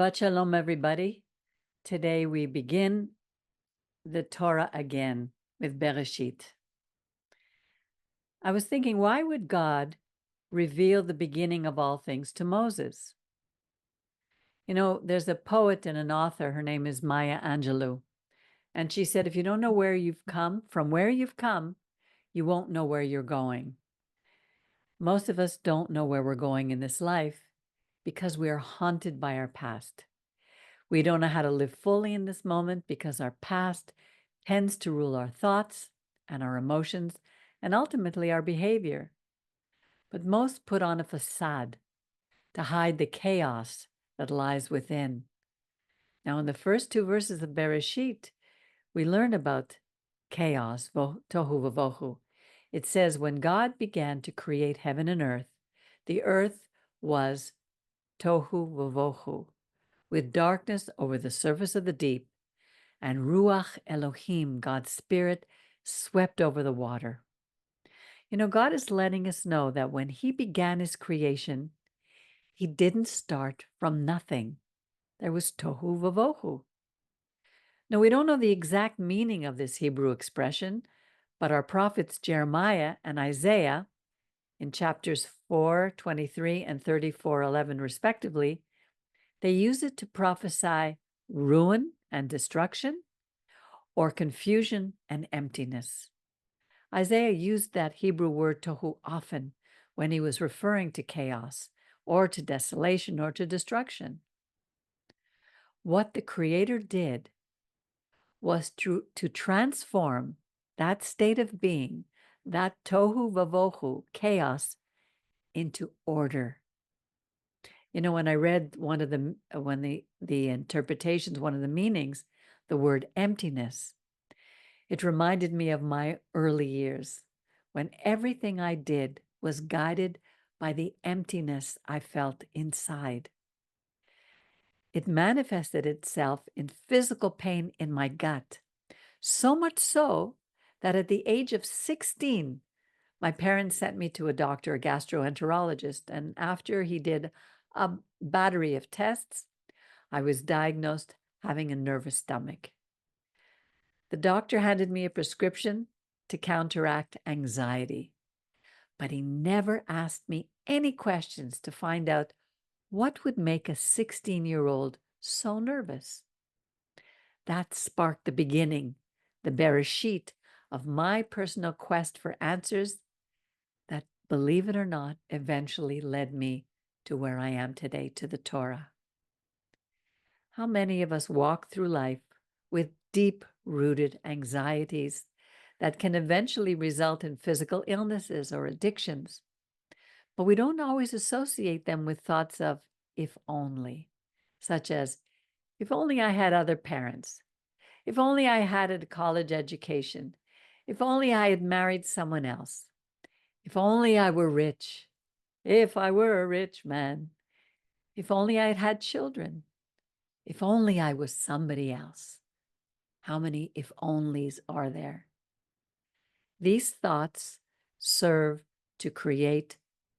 Shabbat Shalom, everybody. Today we begin the Torah again with Bereshit. I was thinking, why would God reveal the beginning of all things to Moses? You know, there's a poet and an author, her name is Maya Angelou, and she said, if you don't know where you've come, from where you've come, you won't know where you're going. Most of us don't know where we're going in this life because we are haunted by our past. We don't know how to live fully in this moment because our past tends to rule our thoughts and our emotions and ultimately our behavior. But most put on a facade to hide the chaos that lies within. Now, in the first two verses of Bereshit, we learn about chaos, tohu vavohu. It says, when God began to create heaven and earth, the earth was tohu vavohu, with darkness over the surface of the deep, and Ruach Elohim, God's Spirit, swept over the water. You know, God is letting us know that when He began His creation, He didn't start from nothing. There was tohu vavohu. Now, we don't know the exact meaning of this Hebrew expression, but our prophets Jeremiah and Isaiah, in chapters 4:23 and 34:11 respectively, they use it to prophesy ruin and destruction, or confusion and emptiness. Isaiah used that Hebrew word tohu often when he was referring to chaos, or to desolation, or to destruction. What the Creator did was to transform that state of being, that tohu vavohu, chaos, into order. You know, when I read one of the interpretations, one of the meanings, the word emptiness, it reminded me of my early years when everything I did was guided by the emptiness I felt inside. It manifested itself in physical pain in my gut, so much so that at the age of 16, my parents sent me to a doctor, a gastroenterologist, and after he did a battery of tests, I was diagnosed having a nervous stomach. The doctor handed me a prescription to counteract anxiety, but he never asked me any questions to find out what would make a 16-year-old so nervous. That sparked the beginning, the Bereshit, of my personal quest for answers that, believe it or not, eventually led me to where I am today, to the Torah. How many of us walk through life with deep-rooted anxieties that can eventually result in physical illnesses or addictions, but we don't always associate them with thoughts of if only, such as, if only I had other parents, if only I had a college education, if only I had married someone else, if only I were rich, if I were a rich man, if only I had had children, if only I was somebody else. How many if onlys are there? These thoughts serve to create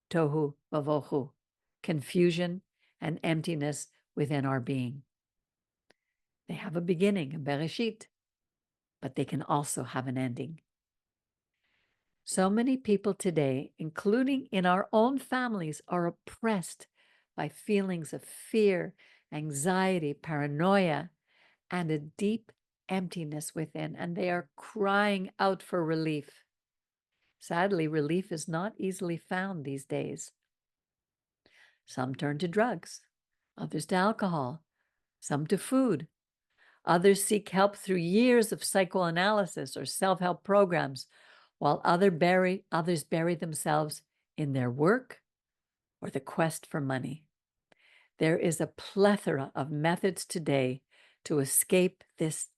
tohu vavohu, confusion and emptiness within our being. They have a beginning, a bereshit, but they can also have an ending. So many people today, including in our own families, are oppressed by feelings of fear, anxiety, paranoia, and a deep emptiness within, and they are crying out for relief. Sadly, relief is not easily found these days. Some turn to drugs, others to alcohol, some to food. Others seek help through years of psychoanalysis or self-help programs, while others bury themselves in their work or the quest for money. There is a plethora of methods today to escape this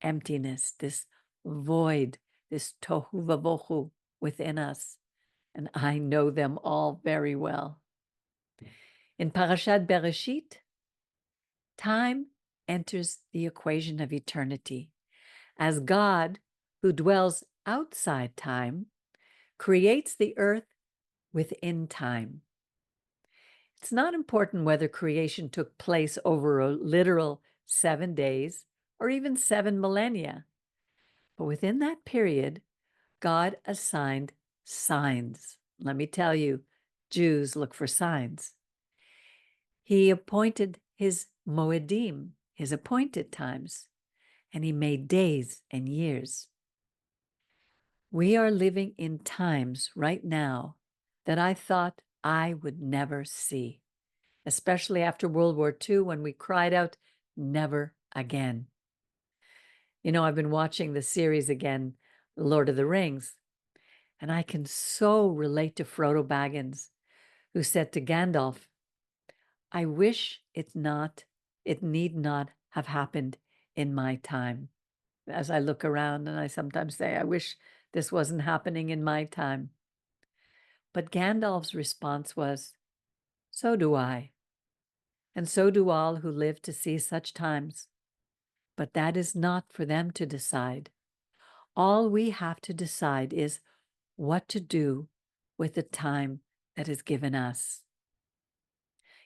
emptiness, this void, this tohu vavohu within us, and I know them all very well. In Parashat Bereshit, time enters the equation of eternity, as God, who dwells outside time, creates the earth within time. It's not important whether creation took place over a literal 7 days or even 7 millennia. But within that period, God assigned signs. Let me tell you, Jews look for signs. He appointed his moedim, his appointed times, and he made days and years. We are living in times right now that I thought I would never see, especially after World War II when we cried out, never again. You know, I've been watching the series again, Lord of the Rings, and I can so relate to Frodo Baggins, who said to Gandalf, I wish it need not have happened in my time. As I look around and I sometimes say, I wish this wasn't happening in my time. But Gandalf's response was, so do I. And so do all who live to see such times. But that is not for them to decide. All we have to decide is what to do with the time that is given us.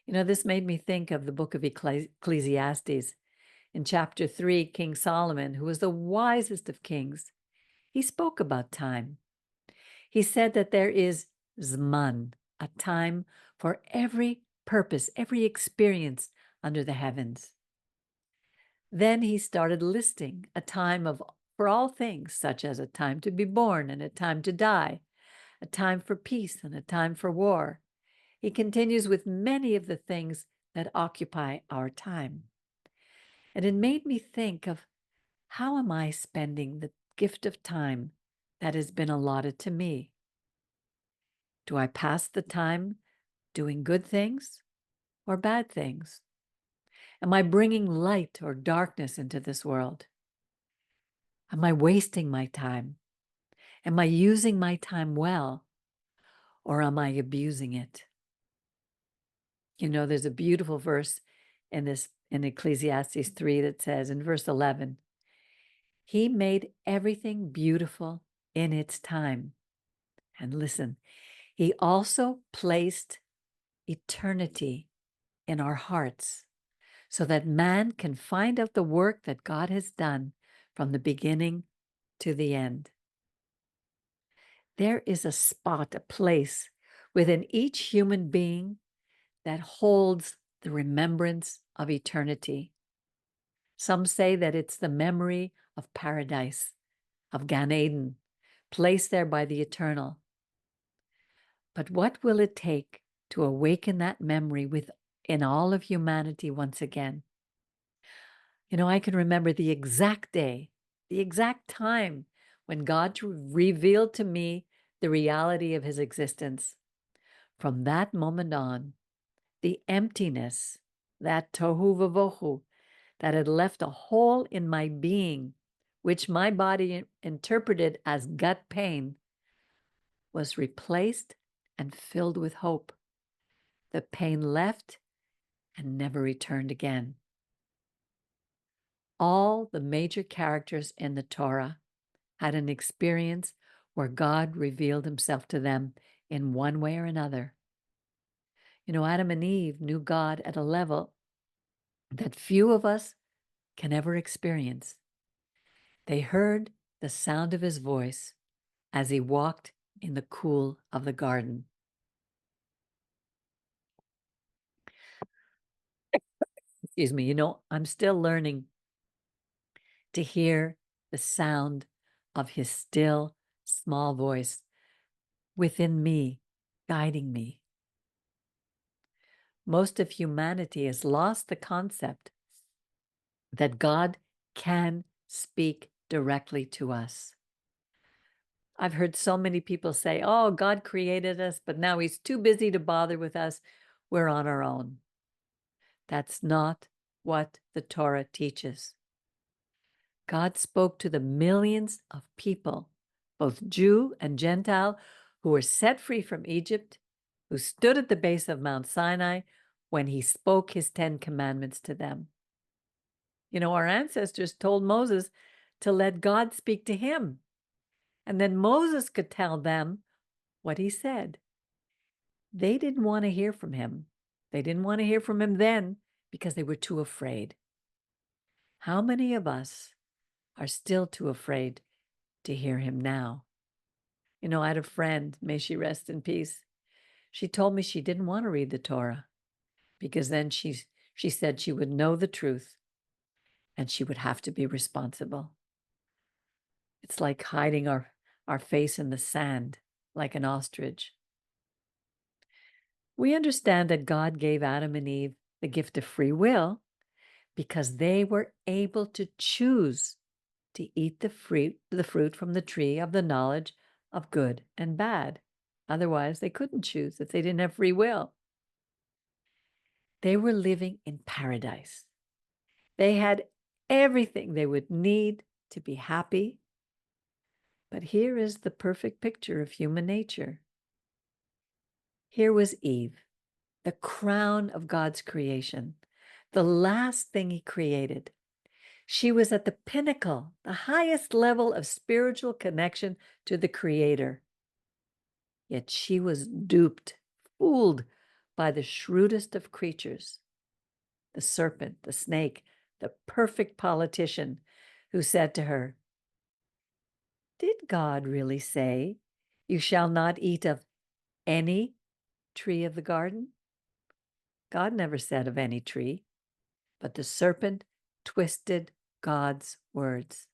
You know, this made me think of the book of Ecclesiastes. In chapter 3, King Solomon, who was the wisest of kings, he spoke about time. He said that there is Zman, a time for every purpose, every experience under the heavens. Then he started listing a time for all things, such as a time to be born and a time to die, a time for peace and a time for war. He continues with many of the things that occupy our time. And it made me think of, how am I spending the gift of time that has been allotted to me? Do I pass the time doing good things or bad things? Am I bringing light or darkness into this world? Am I wasting my time? Am I using my time well, or am I abusing it? You know, there's a beautiful verse in Ecclesiastes 3 that says in verse 11, he made everything beautiful in its time. And listen, he also placed eternity in our hearts so that man can find out the work that God has done from the beginning to the end. There is a spot, a place within each human being that holds the remembrance of eternity. Some say that it's the memory of paradise, of Gan Eden, placed there by the eternal. But what will it take to awaken that memory within all of humanity once again? You know, I can remember the exact day, the exact time when God revealed to me the reality of his existence. From that moment on, the emptiness, that tohu vavohu, that had left a hole in my being, which my body interpreted as gut pain, was replaced and filled with hope. The pain left and never returned again. All the major characters in the Torah had an experience where God revealed himself to them in one way or another. You know, Adam and Eve knew God at a level that few of us can ever experience. They heard the sound of his voice as he walked in the cool of the garden. Excuse me, you know, I'm still learning to hear the sound of his still, small voice within me, guiding me. Most of humanity has lost the concept that God can speak directly to us. I've heard so many people say, oh, God created us, but now he's too busy to bother with us. We're on our own. That's not what the Torah teaches. God spoke to the millions of people, both Jew and Gentile, who were set free from Egypt, who stood at the base of Mount Sinai when he spoke his 10 commandments to them. You know, our ancestors told Moses to let God speak to him, and then Moses could tell them what he said. They didn't want to hear from him. They didn't want to hear from him then because they were too afraid. How many of us are still too afraid to hear him now? You know, I had a friend, may she rest in peace. She told me she didn't want to read the Torah because then she said she would know the truth and she would have to be responsible. It's like hiding our face in the sand like an ostrich. We understand that God gave Adam and Eve the gift of free will because they were able to choose to eat the fruit from the tree of the knowledge of good and bad. Otherwise, they couldn't choose if they didn't have free will. They were living in paradise. They had everything they would need to be happy. But here is the perfect picture of human nature. Here was Eve, the crown of God's creation, the last thing he created. She was at the pinnacle, the highest level of spiritual connection to the Creator. Yet she was duped, fooled by the shrewdest of creatures, the serpent, the snake, the perfect politician who said to her, "Did God really say, 'You shall not eat of any tree of the garden'?" God never said of any tree, but the serpent twisted God's words.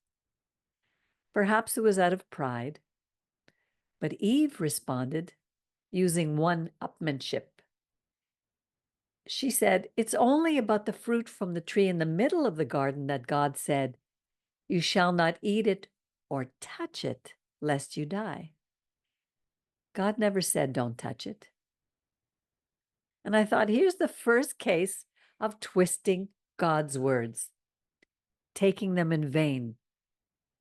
Perhaps it was out of pride, but Eve responded using one-upmanship. She said, "It's only about the fruit from the tree in the middle of the garden that God said, 'You shall not eat it or touch it, lest you die.' God never said, 'Don't touch it.'" And I thought, here's the first case of twisting God's words, taking them in vain,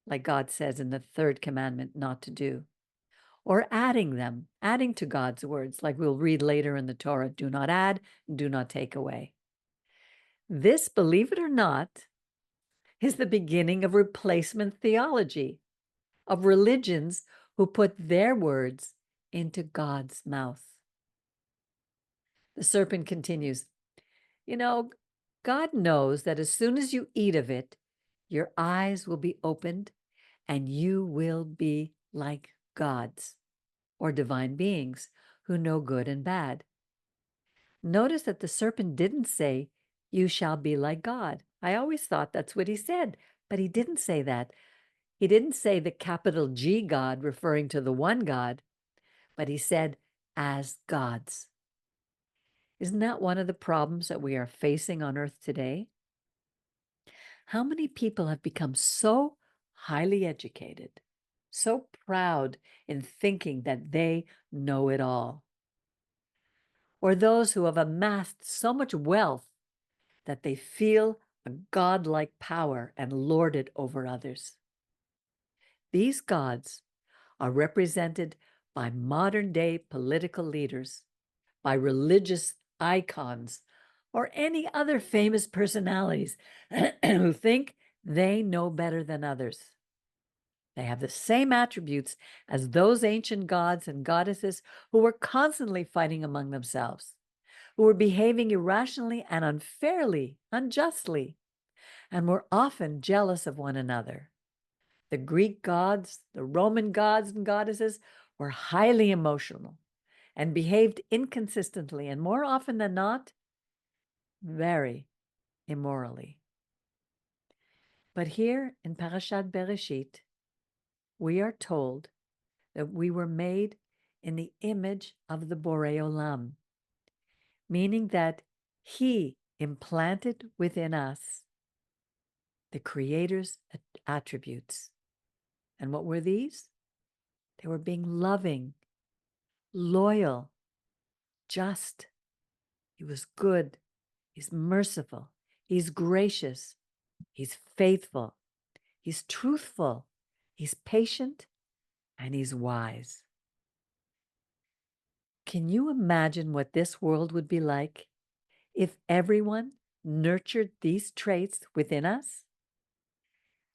like God says in the third commandment not to do, or adding to God's words, like we'll read later in the Torah, do not add, do not take away. This, believe it or not, is the beginning of replacement theology, of religions who put their words into God's mouth. The serpent continues, "You know, God knows that as soon as you eat of it, your eyes will be opened and you will be like gods or divine beings who know good and bad." Notice that the serpent didn't say, "You shall be like God." I always thought that's what he said, but he didn't say that. He didn't say the capital G God, referring to the one God, but he said, "as gods." Isn't that one of the problems that we are facing on earth today? How many people have become so highly educated, so proud in thinking that they know it all? Or those who have amassed so much wealth that they feel a godlike power and lord it over others. These gods are represented by modern-day political leaders, by religious icons, or any other famous personalities who think they know better than others. They have the same attributes as those ancient gods and goddesses who were constantly fighting among themselves, who were behaving irrationally and unfairly, unjustly, and were often jealous of one another. The Greek gods, the Roman gods and goddesses were highly emotional and behaved inconsistently, and more often than not, very immorally. But here in Parashat Bereshit, we are told that we were made in the image of the Borei Olam, meaning that he implanted within us the Creator's attributes. And what were these? They were being loving, loyal, just. He was good. He's merciful. He's gracious. He's faithful. He's truthful. He's patient. And he's wise. Can you imagine what this world would be like if everyone nurtured these traits within us?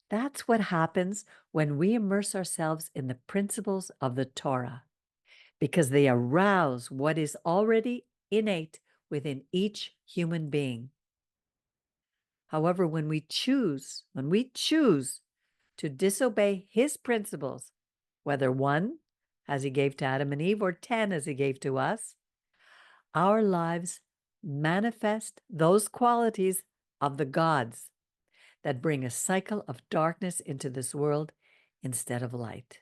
That's what happens when we immerse ourselves in the principles of the Torah, because they arouse what is already innate within each human being. However, when we choose to disobey his principles, whether 1, as he gave to Adam and Eve, or 10, as he gave to us, our lives manifest those qualities of the gods that bring a cycle of darkness into this world instead of light.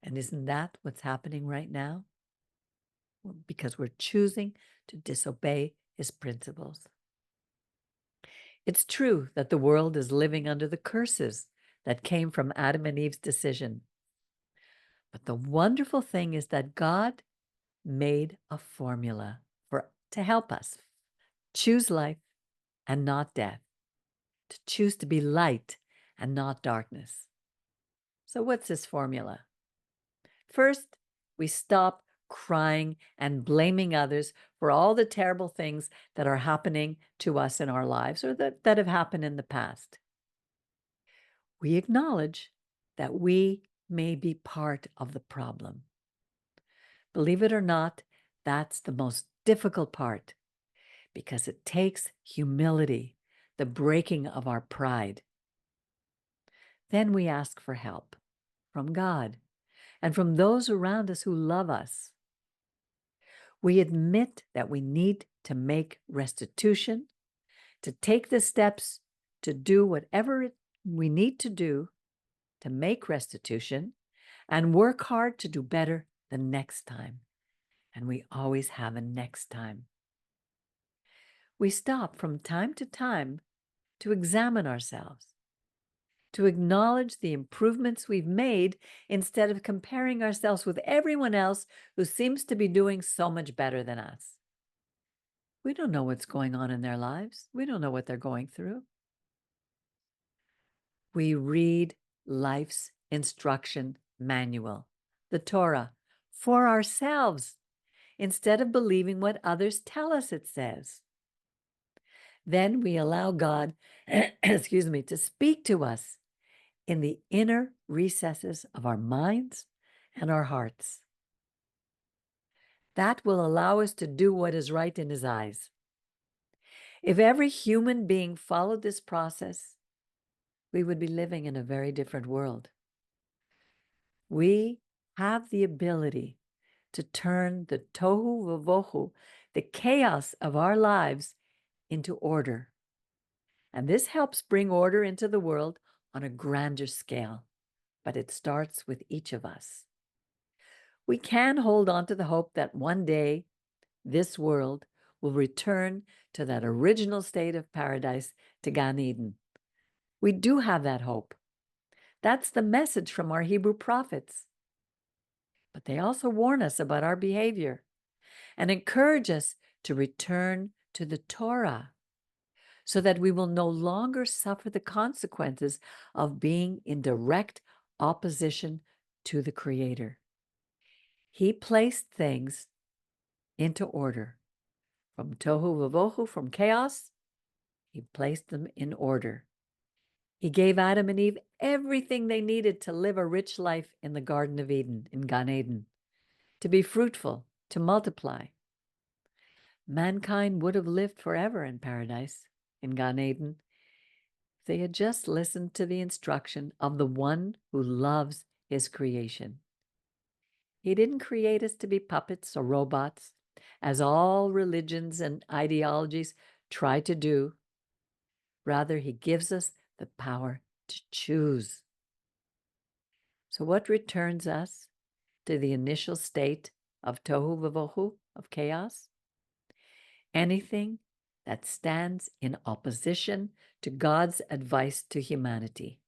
And isn't that what's happening right now? Because we're choosing to disobey his principles. It's true that the world is living under the curses that came from Adam and Eve's decision. But the wonderful thing is that God made a formula to help us choose life and not death, to choose to be light and not darkness. So what's this formula? First, we stop crying and blaming others for all the terrible things that are happening to us in our lives or that have happened in the past. We acknowledge that we may be part of the problem. Believe it or not, that's the most difficult part because it takes humility, the breaking of our pride. Then we ask for help from God and from those around us who love us. We admit that we need to make restitution, to take the steps to do whatever we need to do to make restitution, and work hard to do better the next time. And we always have a next time. We stop from time to time to examine ourselves, to acknowledge the improvements we've made instead of comparing ourselves with everyone else who seems to be doing so much better than us. We don't know what's going on in their lives. We don't know what they're going through. We read life's instruction manual, the Torah, for ourselves instead of believing what others tell us it says. Then we allow God, to speak to us in the inner recesses of our minds and our hearts. That will allow us to do what is right in his eyes. If every human being followed this process, we would be living in a very different world. We have the ability to turn the tohu vavohu, the chaos of our lives, into order. And this helps bring order into the world on a grander scale, but it starts with each of us. We can hold on to the hope that one day this world will return to that original state of paradise, to Gan Eden. We do have that hope. That's the message from our Hebrew prophets. But they also warn us about our behavior and encourage us to return to the Torah so that we will no longer suffer the consequences of being in direct opposition to the Creator. He placed things into order. From tohu vavohu, from chaos, he placed them in order. He gave Adam and Eve everything they needed to live a rich life in the Garden of Eden, in Gan Eden, to be fruitful, to multiply. Mankind would have lived forever in paradise, in Gan Eden, if they had just listened to the instruction of the one who loves his creation. He didn't create us to be puppets or robots, as all religions and ideologies try to do. Rather, he gives us the power to choose. So what returns us to the initial state of tohu vavohu, of chaos? Anything that stands in opposition to God's advice to humanity.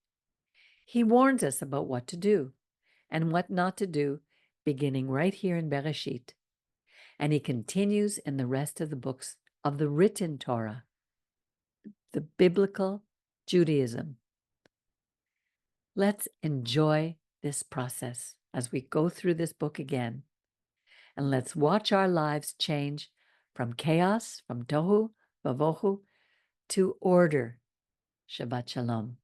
He warns us about what to do and what not to do, beginning right here in Bereshit. And he continues in the rest of the books of the written Torah, the biblical Judaism. Let's enjoy this process as we go through this book again. And let's watch our lives change from chaos, from tohu vavohu, to order. Shabbat Shalom.